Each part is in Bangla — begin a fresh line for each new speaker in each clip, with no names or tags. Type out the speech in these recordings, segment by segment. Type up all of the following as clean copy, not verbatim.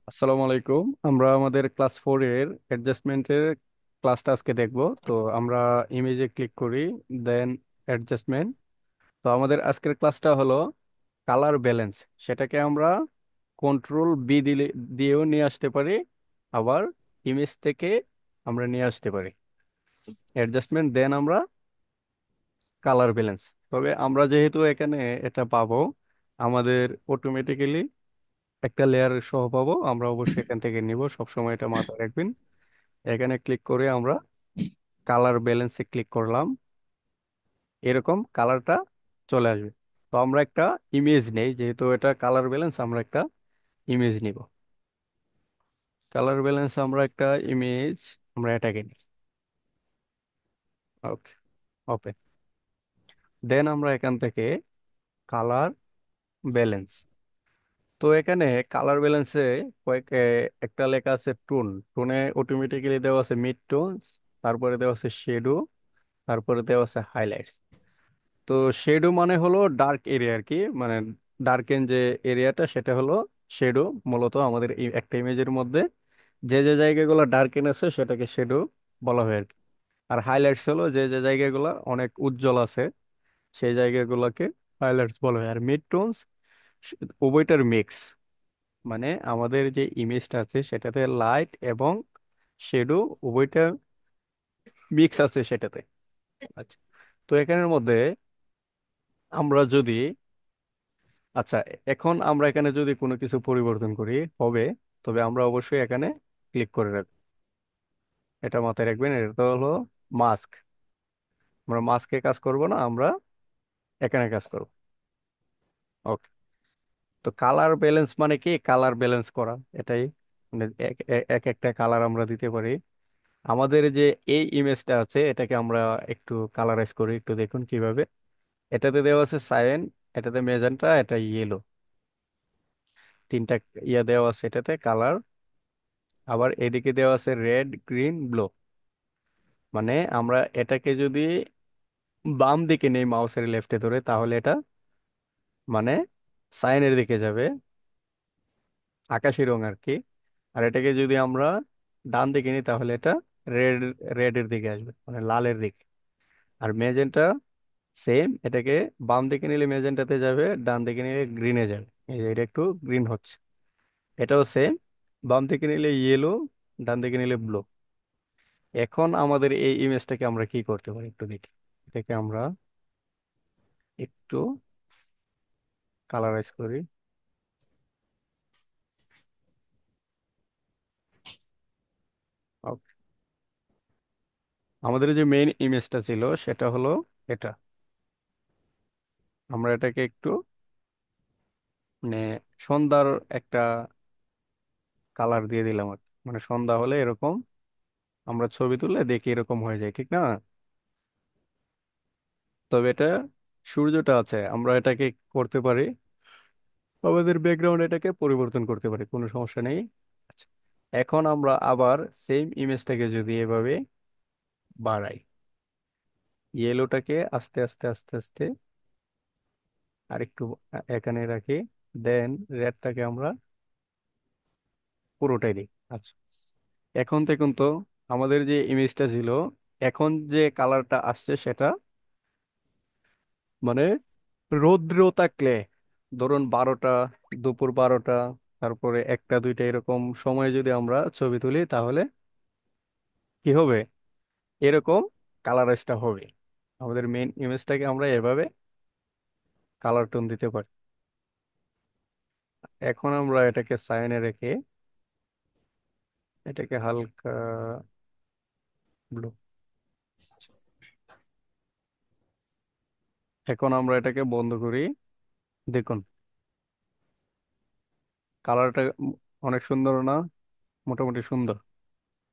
আসসালামু আলাইকুম। আমরা আমাদের ক্লাস 4 এর অ্যাডজাস্টমেন্টের ক্লাসটা আজকে দেখব। তো আমরা ইমেজে ক্লিক করি, দেন অ্যাডজাস্টমেন্ট। তো আমাদের আজকের ক্লাসটা হলো কালার ব্যালেন্স। সেটাকে আমরা কন্ট্রোল বি দিয়েও নিয়ে আসতে পারি, আবার ইমেজ থেকে আমরা নিয়ে আসতে পারি অ্যাডজাস্টমেন্ট, দেন আমরা কালার ব্যালেন্স। তবে আমরা যেহেতু এখানে এটা পাবো, আমাদের অটোমেটিক্যালি একটা লেয়ার সহ পাবো। আমরা অবশ্যই এখান থেকে নিব, সবসময় এটা মাথায় রাখবেন। এখানে ক্লিক করে আমরা কালার ব্যালেন্সে ক্লিক করলাম, এরকম কালারটা চলে আসবে। তো আমরা একটা ইমেজ নেই, যেহেতু এটা কালার ব্যালেন্স, আমরা একটা ইমেজ নিব। কালার ব্যালেন্স আমরা একটা ইমেজ, আমরা এটাকে নিই। ওকে, ওপেন। দেন আমরা এখান থেকে কালার ব্যালেন্স। তো এখানে কালার ব্যালেন্সে একটা লেখা আছে টোন। টোনে অটোমেটিক্যালি দেওয়া আছে মিড টোনস, তারপরে দেওয়া আছে শেডো, তারপরে দেওয়া আছে হাইলাইটস। তো শেডো মানে হলো ডার্ক এরিয়া আর কি, মানে ডার্কেন যে এরিয়াটা সেটা হলো শেডো। মূলত আমাদের এই একটা ইমেজের মধ্যে যে যে জায়গাগুলো ডার্কেন আছে সেটাকে শেডো বলা হয় আর কি। আর হাইলাইটস হলো যে যে জায়গাগুলো অনেক উজ্জ্বল আছে সেই জায়গাগুলোকে হাইলাইটস বলা হয়। আর মিড টোনস উভয়টার মিক্স, মানে আমাদের যে ইমেজটা আছে সেটাতে লাইট এবং শেডো উভয়টা মিক্স আছে সেটাতে। আচ্ছা, তো এখানের মধ্যে আমরা যদি, আচ্ছা, এখন আমরা এখানে যদি কোনো কিছু পরিবর্তন করি হবে, তবে আমরা অবশ্যই এখানে ক্লিক করে রাখবো। এটা মাথায় রাখবেন, এটা হলো মাস্ক। আমরা মাস্কে কাজ করব না, আমরা এখানে কাজ করব। ওকে। তো কালার ব্যালেন্স মানে কি? কালার ব্যালেন্স করা, এটাই। মানে এক একটা কালার আমরা দিতে পারি। আমাদের যে এই ইমেজটা আছে এটাকে আমরা একটু কালারাইজ করি, একটু দেখুন কিভাবে। এটাতে দেওয়া আছে সায়ান, এটাতে মেজেন্টা, এটা ইয়েলো, তিনটা ইয়া দেওয়া আছে এটাতে কালার। আবার এদিকে দেওয়া আছে রেড, গ্রিন, ব্লু। মানে আমরা এটাকে যদি বাম দিকে নেই মাউসের লেফটে ধরে, তাহলে এটা মানে সাইনের দিকে যাবে, আকাশি রং আর কি। আর এটাকে যদি আমরা ডান দিকে নিই তাহলে এটা রেড, রেডের দিকে আসবে, মানে লালের দিকে। আর মেজেন্টা সেম, এটাকে বাম দিকে নিলে মেজেন্টাতে যাবে, ডান দিকে নিলে গ্রিনে যাবে। এই যে এটা একটু গ্রিন হচ্ছে। এটাও সেম, বাম দিকে নিলে ইয়েলো, ডান দিকে নিলে ব্লু। এখন আমাদের এই ইমেজটাকে আমরা কি করতে পারি একটু দেখি। এটাকে আমরা একটু কালারাইজ করি। Okay. আমাদের যে মেইন ইমেজটা ছিল সেটা হলো এটা। আমরা এটাকে একটু মানে সন্ধ্যার একটা কালার দিয়ে দিলাম আর কি। মানে সন্ধ্যা হলে এরকম আমরা ছবি তুললে দেখি এরকম হয়ে যায়, ঠিক না? তবে এটা সূর্যটা আছে, আমরা এটাকে করতে পারি, আমাদের ব্যাকগ্রাউন্ড এটাকে পরিবর্তন করতে পারি, কোনো সমস্যা নেই। আচ্ছা, এখন আমরা আবার সেম ইমেজটাকে যদি এভাবে বাড়াই, ইয়েলোটাকে আস্তে আস্তে আস্তে আস্তে আর একটু এখানে রাখি, দেন রেডটাকে আমরা পুরোটাই দিই। আচ্ছা, এখন দেখুন তো আমাদের যে ইমেজটা ছিল, এখন যে কালারটা আসছে সেটা মানে রৌদ্র থাকলে, ধরুন 12টা, দুপুর 12টা, তারপরে একটা দুইটা এরকম সময় যদি আমরা ছবি তুলি তাহলে কি হবে? এরকম কালারাইজটা হবে। আমাদের মেইন ইমেজটাকে আমরা এভাবে কালার টোন দিতে পারি। এখন আমরা এটাকে সাইনে রেখে এটাকে হালকা ব্লু। এখন আমরা এটাকে বন্ধ করি, দেখুন কালারটা অনেক সুন্দর না? মোটামুটি সুন্দর,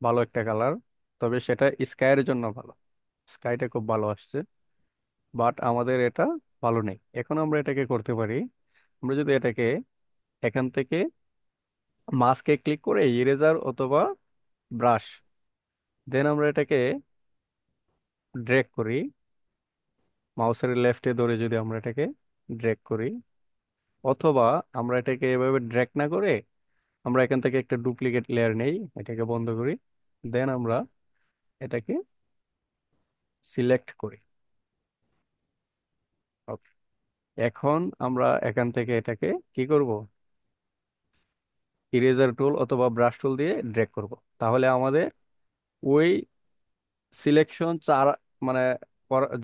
ভালো একটা কালার। তবে সেটা স্কাইয়ের জন্য ভালো, স্কাইটা খুব ভালো আসছে। বাট আমাদের এটা ভালো নেই। এখন আমরা এটাকে করতে পারি, আমরা যদি এটাকে এখান থেকে মাস্কে ক্লিক করে ইরেজার অথবা ব্রাশ, দেন আমরা এটাকে ড্র্যাগ করি, মাউসের লেফটে ধরে যদি আমরা এটাকে ড্র্যাগ করি, অথবা আমরা এটাকে এভাবে ড্র্যাগ না করে আমরা এখান থেকে একটা ডুপ্লিকেট লেয়ার নেই, এটাকে বন্ধ করি। দেন আমরা এটাকে সিলেক্ট করি। ওকে। এখন আমরা এখান থেকে এটাকে কি করব, ইরেজার টুল অথবা ব্রাশ টুল দিয়ে ড্র্যাগ করব। তাহলে আমাদের ওই সিলেকশন চার মানে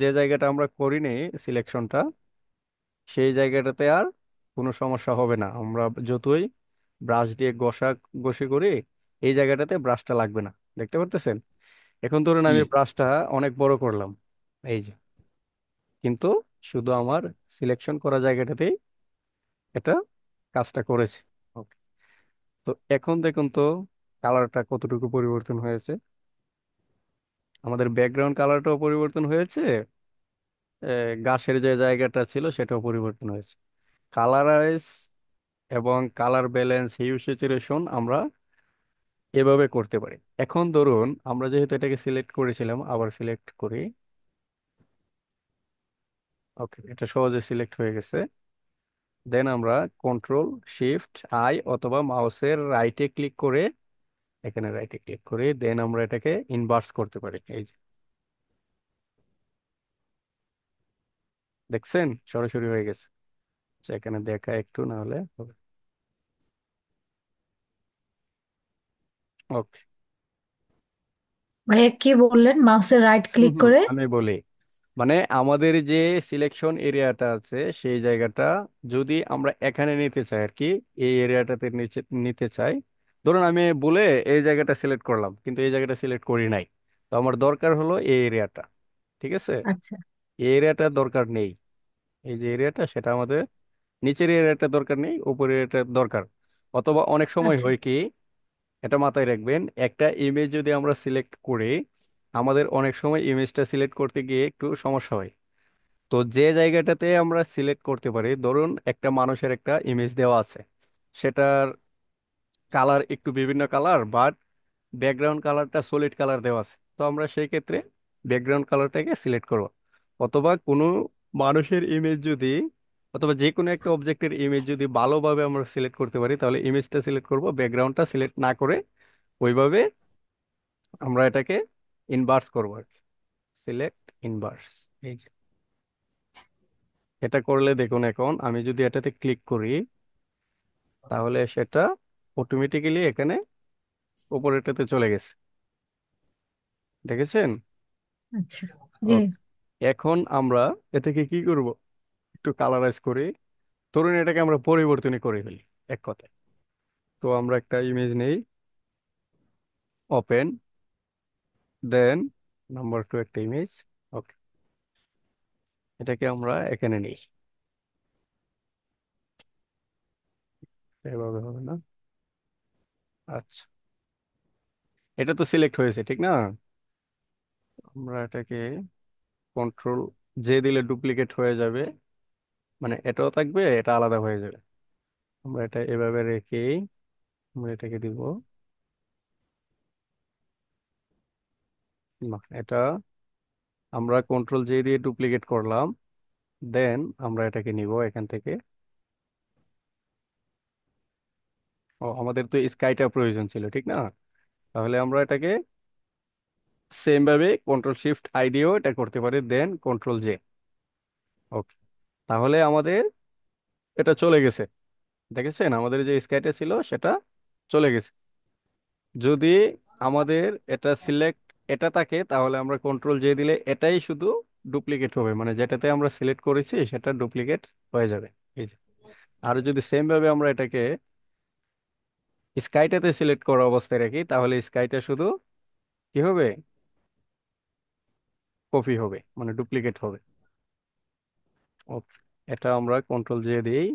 যে জায়গাটা আমরা করিনি সিলেকশনটা, সেই জায়গাটাতে আর কোনো সমস্যা হবে না। আমরা যতই ব্রাশ দিয়ে ঘষি করি, এই জায়গাটাতে ব্রাশটা লাগবে না। দেখতে পারতেছেন? এখন ধরুন
জি।
আমি ব্রাশটা অনেক বড় করলাম, এই যে, কিন্তু শুধু আমার সিলেকশন করা জায়গাটাতেই এটা কাজটা করেছে। ওকে। তো এখন দেখুন তো কালারটা কতটুকু পরিবর্তন হয়েছে। আমাদের ব্যাকগ্রাউন্ড কালারটাও পরিবর্তন হয়েছে, গাছের যে জায়গাটা ছিল সেটাও পরিবর্তন হয়েছে। কালারাইজ এবং কালার ব্যালেন্স, হিউ স্যাচুরেশন আমরা এভাবে করতে পারি। এখন ধরুন আমরা যেহেতু এটাকে সিলেক্ট করেছিলাম, আবার সিলেক্ট করি। ওকে, এটা সহজে সিলেক্ট হয়ে গেছে। দেন আমরা কন্ট্রোল শিফট আই অথবা মাউসের রাইটে ক্লিক করে, এখানে রাইটে ক্লিক করি, দেন আমরা এটাকে ইনভার্স করতে পারি। এই যে, দেখছেন সরাসরি হয়ে গেছে। আচ্ছা, এখানে দেখা একটু না হলে হবে। ওকে।
ভাইয়া কি বললেন, মাউসের রাইট
হুম
ক্লিক
হুম,
করে?
আমি বলি, মানে আমাদের যে সিলেকশন এরিয়াটা আছে সেই জায়গাটা যদি আমরা এখানে নিতে চাই আর কি, এই এরিয়াটাতে নিচে নিতে চাই। ধরুন আমি বলে এই জায়গাটা সিলেক্ট করলাম, কিন্তু এই জায়গাটা সিলেক্ট করি নাই। তো আমার দরকার হলো এই এরিয়াটা, ঠিক আছে?
আচ্ছা।
এই এরিয়াটা দরকার নেই। এই যে এরিয়াটা সেটা আমাদের, নিচের এরিয়াটা দরকার নেই, উপরের এরিয়াটা দরকার। অথবা অনেক সময়
আচ্ছা।
হয় কি, এটা মাথায় রাখবেন, একটা ইমেজ যদি আমরা সিলেক্ট করি, আমাদের অনেক সময় ইমেজটা সিলেক্ট করতে গিয়ে একটু সমস্যা হয়। তো যে জায়গাটাতে আমরা সিলেক্ট করতে পারি, ধরুন একটা মানুষের একটা ইমেজ দেওয়া আছে, সেটার কালার একটু বিভিন্ন কালার, বাট ব্যাকগ্রাউন্ড কালারটা সলিড কালার দেওয়া আছে, তো আমরা সেই ক্ষেত্রে ব্যাকগ্রাউন্ড কালারটাকে সিলেক্ট করব। অথবা কোনো মানুষের ইমেজ যদি, অথবা যে কোনো একটা অবজেক্টের ইমেজ যদি ভালোভাবে আমরা সিলেক্ট করতে পারি, তাহলে ইমেজটা সিলেক্ট করব, ব্যাকগ্রাউন্ডটা সিলেক্ট না করে ওইভাবে আমরা এটাকে ইনভার্স করবো আর কি। সিলেক্ট ইনভার্স, এই যে, এটা করলে দেখুন এখন আমি যদি এটাতে ক্লিক করি, তাহলে সেটা অটোমেটিক্যালি এখানে উপরেরটাতে চলে গেছে। দেখেছেন?
আচ্ছা।
ও,
জি।
এখন আমরা এটাকে কি করব, একটু কালারাইজ করি। ধরুন এটাকে আমরা পরিবর্তনই করে ফেলি এক কথায়। তো আমরা একটা ইমেজ নেই, ওপেন, দেন নাম্বার 2 একটা ইমেজ। ওকে, এটাকে আমরা এখানে নিই। এভাবে হবে না? আচ্ছা, এটা তো সিলেক্ট হয়েছে ঠিক না? আমরা এটাকে কন্ট্রোল জে দিলে ডুপ্লিকেট হয়ে যাবে, মানে এটাও থাকবে, এটা আলাদা হয়ে যাবে। আমরা এটা এভাবে রেখে আমরা এটাকে দিব না, এটা আমরা কন্ট্রোল জে দিয়ে ডুপ্লিকেট করলাম। দেন আমরা এটাকে নিব এখান থেকে। ও, আমাদের তো স্কাইটা প্রয়োজন ছিল ঠিক না? তাহলে আমরা এটাকে সেম ভাবে কন্ট্রোল শিফট আই দিয়েও এটা করতে পারি, দেন কন্ট্রোল জে। ওকে, তাহলে আমাদের এটা চলে গেছে। দেখেছেন আমাদের যে স্কাইটা ছিল সেটা চলে গেছে। যদি আমাদের এটা সিলেক্ট এটা থাকে, তাহলে আমরা কন্ট্রোল জে দিলে এটাই শুধু ডুপ্লিকেট হবে, মানে যেটাতে আমরা সিলেক্ট করেছি সেটা ডুপ্লিকেট হয়ে যাবে। এই যে, আর যদি সেম ভাবে আমরা এটাকে স্কাইটাতে সিলেক্ট করা অবস্থায় রাখি, তাহলে স্কাইটা শুধু কি হবে, কপি হবে, মানে ডুপ্লিকেট হবে। ওকে, এটা আমরা কন্ট্রোল জে দিই,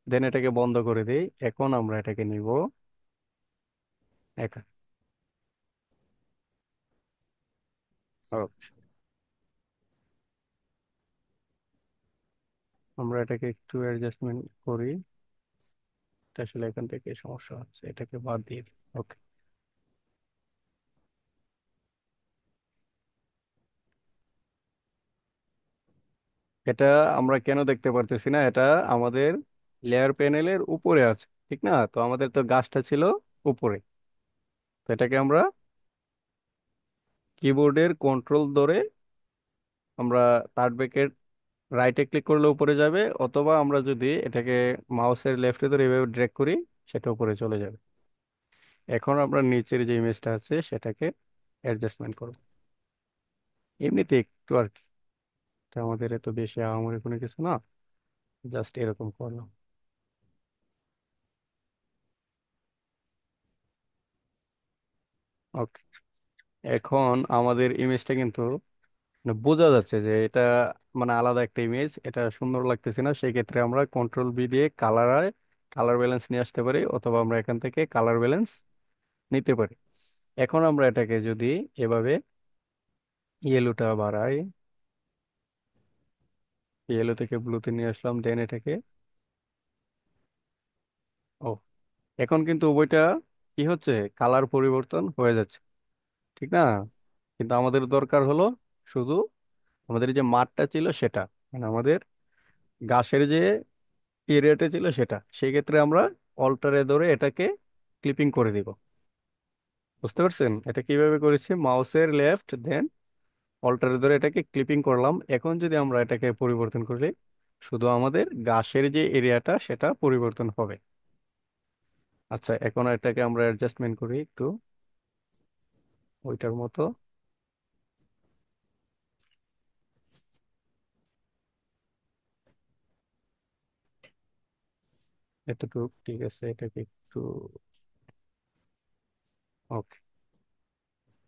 দেন এটাকে বন্ধ করে দিই। এখন আমরা এটাকে নিব একা। ওকে, আমরা এটাকে একটু অ্যাডজাস্টমেন্ট করি। এটা আসলে এখান থেকে সমস্যা হচ্ছে, এটাকে বাদ দিয়ে দিই। ওকে, এটা আমরা কেন দেখতে পারতেছি না, এটা আমাদের লেয়ার প্যানেলের উপরে আছে। ঠিক না? তো আমাদের তো গাছটা ছিল উপরে। তো এটাকে আমরা কিবোর্ডের কন্ট্রোল ধরে আমরা থার্ড ব্র্যাকেট রাইটে ক্লিক করলে উপরে যাবে, অথবা আমরা যদি এটাকে মাউসের লেফটে ধরে এভাবে ড্র্যাগ করি সেটা উপরে চলে যাবে। এখন আমরা নিচের যে ইমেজটা আছে সেটাকে অ্যাডজাস্টমেন্ট করব এমনিতে একটু আর কি। এটা আমাদের এত বেশি আহামরি কোনো কিছু না, জাস্ট এরকম করলাম। ওকে, এখন আমাদের ইমেজটা কিন্তু মানে বোঝা যাচ্ছে যে এটা মানে আলাদা একটা ইমেজ, এটা সুন্দর লাগতেছে না। সেই ক্ষেত্রে আমরা কন্ট্রোল বি দিয়ে কালার ব্যালেন্স নিয়ে আসতে পারি, অথবা আমরা এখান থেকে কালার ব্যালেন্স নিতে পারি। এখন আমরা এটাকে যদি এভাবে ইয়েলোটা বাড়াই, ইয়েলো থেকে ব্লুতে নিয়ে আসলাম, দেন এটাকে ও, এখন কিন্তু উভয়টা কি হচ্ছে, কালার পরিবর্তন হয়ে যাচ্ছে, ঠিক না? কিন্তু আমাদের দরকার হলো শুধু আমাদের যে মাঠটা ছিল সেটা, মানে আমাদের গাছের যে এরিয়াটা ছিল সেটা। সেই ক্ষেত্রে আমরা অল্টারে ধরে এটাকে ক্লিপিং করে দিব। বুঝতে পারছেন এটা কিভাবে করেছি? মাউসের লেফট দেন অল্টারে ধরে এটাকে ক্লিপিং করলাম। এখন যদি আমরা এটাকে পরিবর্তন করি, শুধু আমাদের গাছের যে এরিয়াটা সেটা পরিবর্তন হবে। আচ্ছা, এখন এটাকে আমরা অ্যাডজাস্টমেন্ট করি একটু ওইটার মতো। এতটুকু ঠিক আছে, এটাকে একটু ওকে,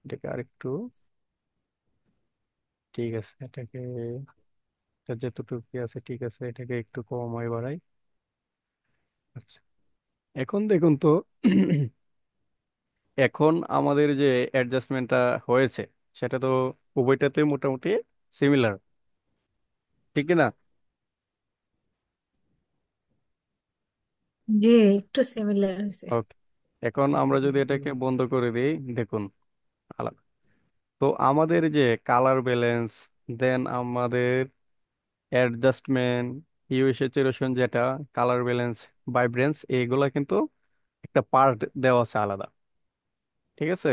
এটাকে আরেকটু ঠিক আছে, এটাকে এটা যতটুকু কি আছে ঠিক আছে, এটাকে একটু কমাই বাড়াই। আচ্ছা, এখন দেখুন তো এখন আমাদের যে অ্যাডজাস্টমেন্টটা হয়েছে সেটা তো উভয়টাতে মোটামুটি সিমিলার, ঠিক কি না?
জি, একটু সিমিলার হয়েছে।
ওকে, এখন আমরা যদি এটাকে বন্ধ করে দিই, দেখুন আলাদা। তো আমাদের যে কালার ব্যালেন্স, দেন আমাদের অ্যাডজাস্টমেন্ট, হিউ স্যাচুরেশন যেটা, কালার ব্যালেন্স, ভাইব্রেন্স, এইগুলা কিন্তু একটা পার্ট দেওয়া আছে আলাদা, ঠিক আছে?